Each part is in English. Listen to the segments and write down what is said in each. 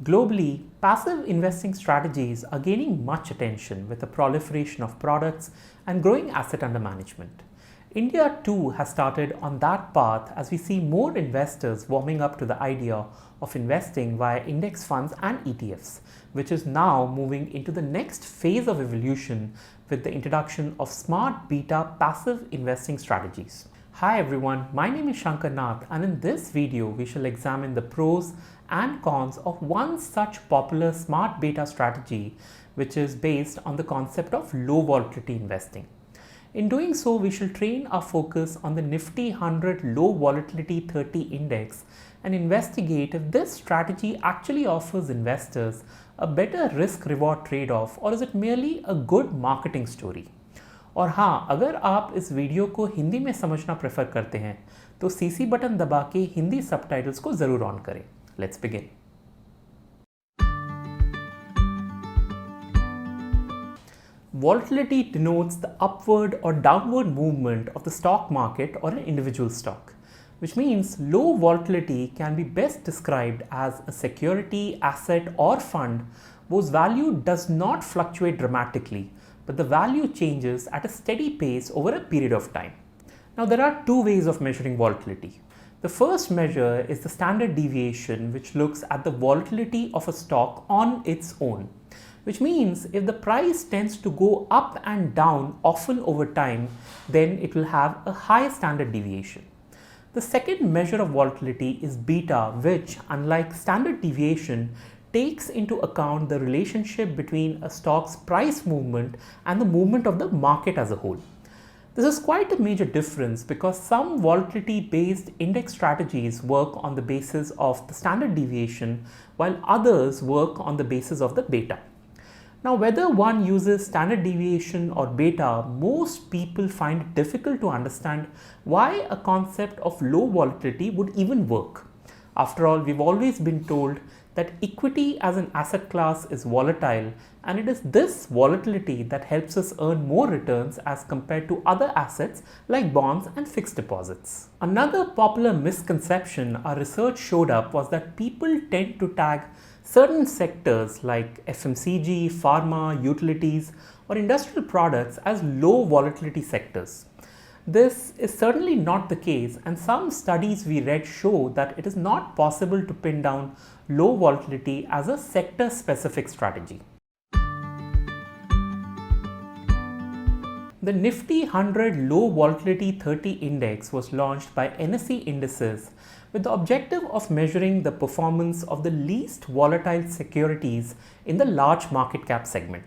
Globally, passive investing strategies are gaining much attention with the proliferation of products and growing asset under management. India too has started on that path as we see more investors warming up to the idea of investing via index funds and ETFs, which is now moving into the next phase of evolution with the introduction of smart beta passive investing strategies. Hi everyone, my name is Shankar Nath, and in this video we shall examine the pros and cons of one such popular smart beta strategy, which is based on the concept of low volatility investing. In doing so, we shall train our focus on the Nifty 100 Low Volatility 30 Index and investigate if this strategy actually offers investors a better risk-reward trade-off, or is it merely a good marketing story. और हाँ, अगर आप इस video को हिंदी में समझना prefer करते हैं तो CC बटन दबा के हिंदी सबटाइटल्स को ज़रूर ऑन करें. Let's begin. Volatility denotes the upward or downward movement of the stock market or an individual stock, which means low volatility can be best described as a security, asset or fund whose value does not fluctuate dramatically, but the value changes at a steady pace over a period of time. Now there are two ways of measuring volatility. The first measure is the standard deviation, which looks at the volatility of a stock on its own, which means if the price tends to go up and down often over time, then it will have a high standard deviation. The second measure of volatility is beta, which, unlike standard deviation, takes into account the relationship between a stock's price movement and the movement of the market as a whole. This is quite a major difference because some volatility based index strategies work on the basis of the standard deviation while others work on the basis of the beta. Now, whether one uses standard deviation or beta, most people find it difficult to understand why a concept of low volatility would even work. After all, we've always been told that equity as an asset class is volatile, and it is this volatility that helps us earn more returns as compared to other assets like bonds and fixed deposits. Another popular misconception our research showed up was that people tend to tag certain sectors like FMCG, pharma, utilities or industrial products as low volatility sectors. This is certainly not the case, and some studies we read show that it is not possible to pin down low volatility as a sector specific strategy. The Nifty 100 Low Volatility 30 Index was launched by NSE Indices with the objective of measuring the performance of the least volatile securities in the large market cap segment.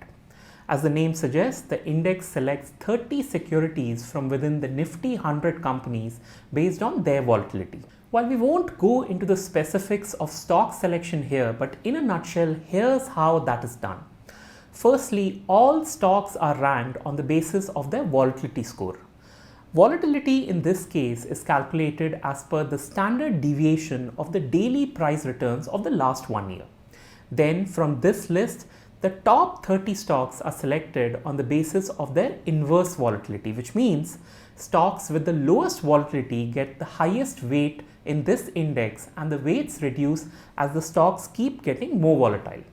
As the name suggests, the index selects 30 securities from within the Nifty 100 companies based on their volatility. While we won't go into the specifics of stock selection here, but in a nutshell, here's how that is done. Firstly, all stocks are ranked on the basis of their volatility score. Volatility in this case is calculated as per the standard deviation of the daily price returns of the last 1 year. Then from this list, the top 30 stocks are selected on the basis of their inverse volatility, which means stocks with the lowest volatility get the highest weight in this index and the weights reduce as the stocks keep getting more volatile.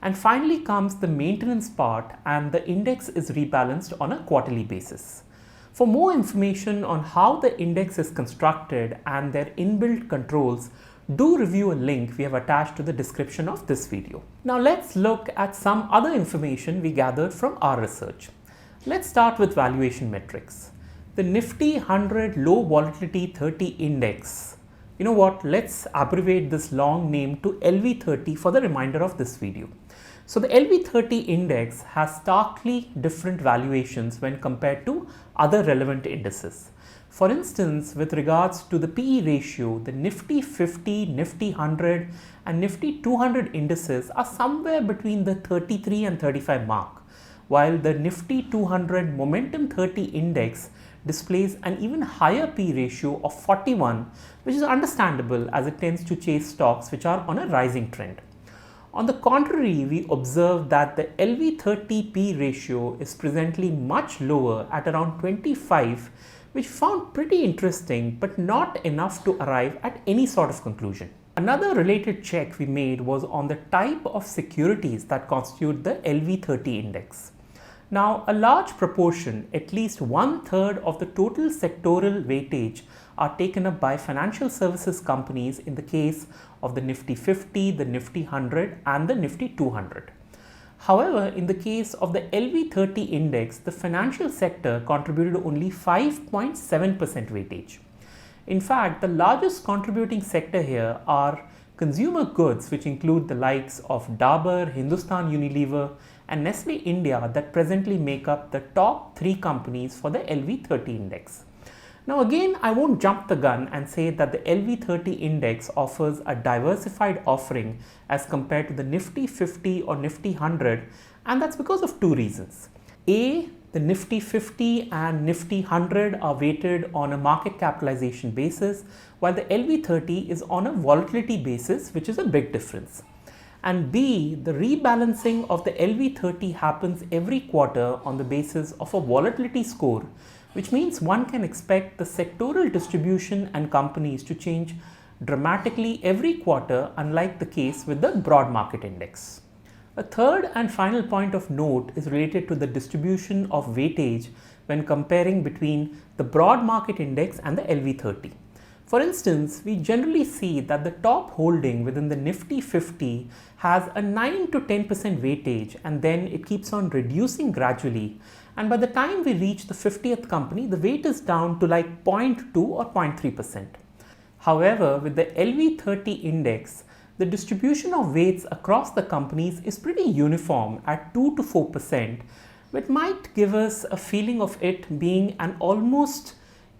And finally comes the maintenance part, and the index is rebalanced on a quarterly basis. For more information on how the index is constructed and their inbuilt controls, do review a link we have attached to the description of this video. Now let's look at some other information we gathered from our research. Let's start with valuation metrics. The Nifty 100 Low Volatility 30 Index. You know what, let's abbreviate this long name to LV30 for the remainder of this video. So the LV30 index has starkly different valuations when compared to other relevant indices. For instance, with regards to the PE ratio, the Nifty 50, Nifty 100 and Nifty 200 indices are somewhere between the 33 and 35 mark, while the Nifty 200 Momentum 30 index displays an even higher P ratio of 41, which is understandable as it tends to chase stocks which are on a rising trend. On the contrary, we observe that the LV30 P ratio is presently much lower at around 25, which we found pretty interesting but not enough to arrive at any sort of conclusion. Another related check we made was on the type of securities that constitute the LV30 index. Now, a large proportion, at least 1/3 of the total sectoral weightage, are taken up by financial services companies in the case of the Nifty 50, the Nifty 100 and the Nifty 200. However, in the case of the LV30 index, the financial sector contributed only 5.7% weightage. In fact, the largest contributing sector here are consumer goods, which include the likes of Dabur, Hindustan Unilever and Nestle India, that presently make up the top 3 companies for the LV30 index. Now again, I won't jump the gun and say that the LV30 index offers a diversified offering as compared to the Nifty 50 or Nifty 100, and that's because of 2 reasons. A, the Nifty 50 and Nifty 100 are weighted on a market capitalization basis, while the LV30 is on a volatility basis, which is a big difference. And B, the rebalancing of the LV30 happens every quarter on the basis of a volatility score, which means one can expect the sectoral distribution and companies to change dramatically every quarter, unlike the case with the broad market index. A third and final point of note is related to the distribution of weightage when comparing between the broad market index and the LV30. For instance, we generally see that the top holding within the Nifty 50 has a 9 to 10% weightage, and then it keeps on reducing gradually. And by the time we reach the 50th company, the weight is down to like 0.2 or 0.3%. However, with the LV30 index, the distribution of weights across the companies is pretty uniform at 2 to 4%, which might give us a feeling of it being an almost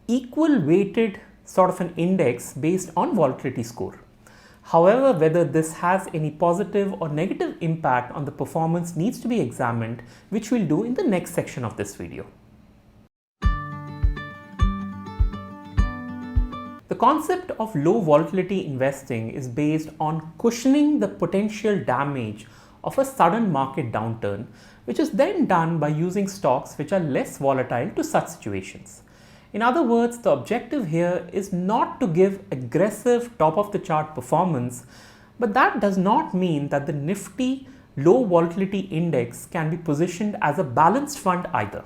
equal weighted sort of an index based on volatility score. However, whether this has any positive or negative impact on the performance needs to be examined, which we'll do in the next section of this video. The concept of low volatility investing is based on cushioning the potential damage of a sudden market downturn, which is then done by using stocks which are less volatile to such situations. In other words, the objective here is not to give aggressive top of the chart performance, but that does not mean that the Nifty low volatility index can be positioned as a balanced fund either.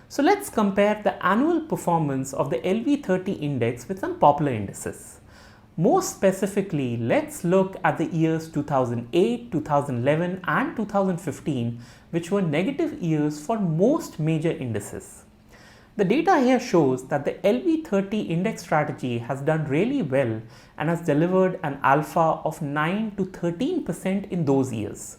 So let's compare the annual performance of the LV30 index with some popular indices. More specifically, let's look at the years 2008, 2011 and 2015, which were negative years for most major indices. The data here shows that the LV30 index strategy has done really well and has delivered an alpha of 9 to 13% in those years.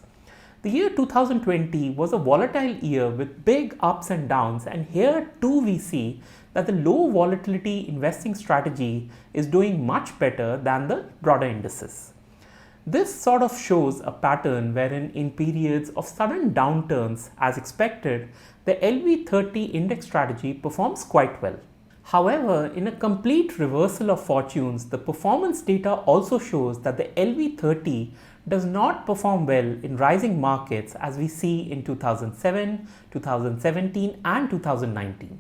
The year 2020 was a volatile year with big ups and downs, and here too we see that the low volatility investing strategy is doing much better than the broader indices. This sort of shows a pattern wherein in periods of sudden downturns, as expected, the LV30 index strategy performs quite well. However, in a complete reversal of fortunes, the performance data also shows that the LV30 does not perform well in rising markets, as we see in 2007, 2017 and 2019.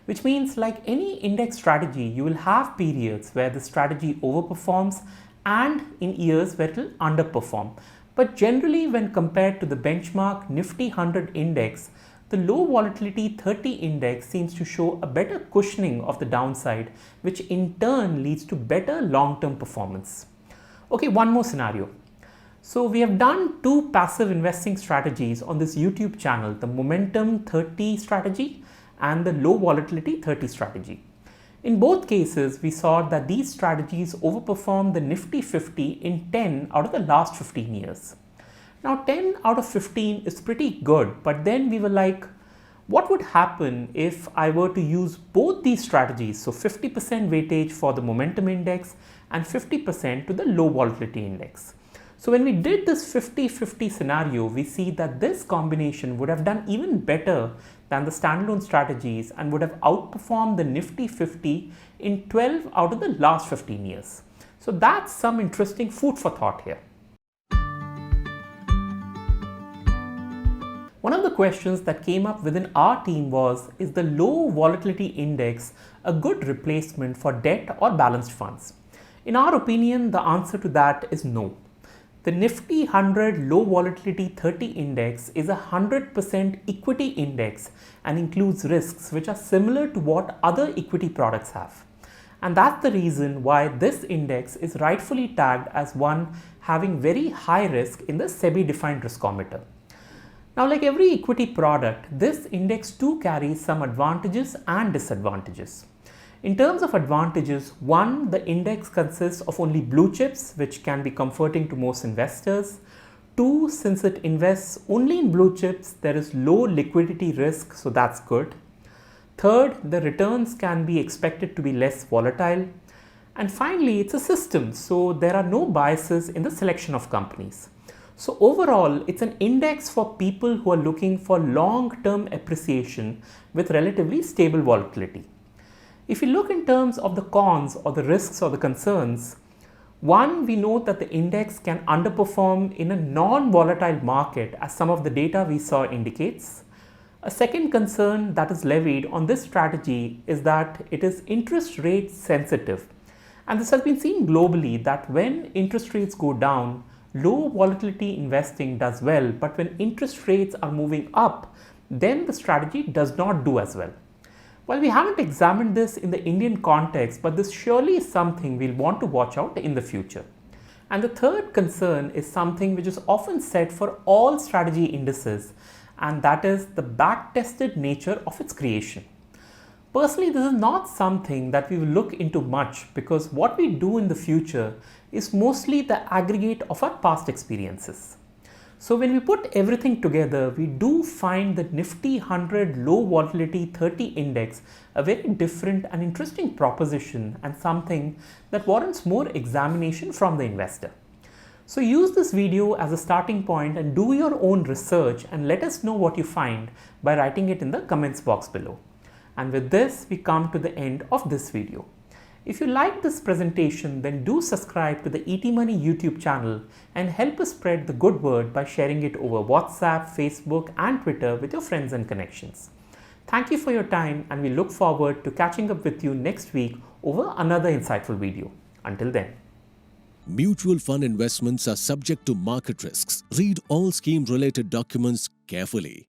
Which means, like any index strategy, you will have periods where the strategy overperforms and in years where it will underperform. But generally, when compared to the benchmark Nifty 100 index, the low volatility 30 index seems to show a better cushioning of the downside, which in turn leads to better long-term performance. Okay, one more scenario. So we have done 2 passive investing strategies on this YouTube channel, the Momentum 30 strategy and the low volatility 30 strategy. In both cases, we saw that these strategies overperformed the Nifty 50 in 10 out of the last 15 years. Now 10 out of 15 is pretty good, but then we were like, what would happen if I were to use both these strategies, so 50% weightage for the momentum index and 50% to the low volatility index? So when we did this 50-50 scenario, we see that this combination would have done even better than the standalone strategies and would have outperformed the Nifty 50 in 12 out of the last 15 years. So that's some interesting food for thought here. One of the questions that came up within our team was, is the low volatility index a good replacement for debt or balanced funds? In our opinion, the answer to that is no. The Nifty 100 Low Volatility 30 Index is a 100% equity index and includes risks which are similar to what other equity products have. And that's the reason why this index is rightfully tagged as one having very high risk in the SEBI defined riskometer. Now, like every equity product, this index too carries some advantages and disadvantages. In terms of advantages, one, the index consists of only blue chips, which can be comforting to most investors. Two, since it invests only in blue chips, there is low liquidity risk, so that's good. Third, the returns can be expected to be less volatile. And finally, it's a system, so there are no biases in the selection of companies. So overall, it's an index for people who are looking for long-term appreciation with relatively stable volatility. If you look in terms of the cons or the risks or the concerns, one, we note that the index can underperform in a non-volatile market as some of the data we saw indicates. A second concern that is levied on this strategy is that it is interest rate sensitive. And this has been seen globally that when interest rates go down, low volatility investing does well, but when interest rates are moving up, then the strategy does not do as well. Well, we haven't examined this in the Indian context, but this surely is something we'll want to watch out in the future. And the third concern is something which is often said for all strategy indices, and that is the back-tested nature of its creation. Personally, this is not something that we will look into much because what we do in the future is mostly the aggregate of our past experiences. So when we put everything together, we do find the Nifty 100 Low Volatility 30 Index a very different and interesting proposition and something that warrants more examination from the investor. So use this video as a starting point and do your own research and let us know what you find by writing it in the comments box below. And with this, we come to the end of this video. If you like this presentation, then do subscribe to the ETMONEY YouTube channel and help us spread the good word by sharing it over WhatsApp, Facebook and Twitter with your friends and connections. Thank you for your time and we look forward to catching up with you next week over another insightful video. Until then. Mutual fund investments are subject to market risks. Read all scheme-related documents carefully.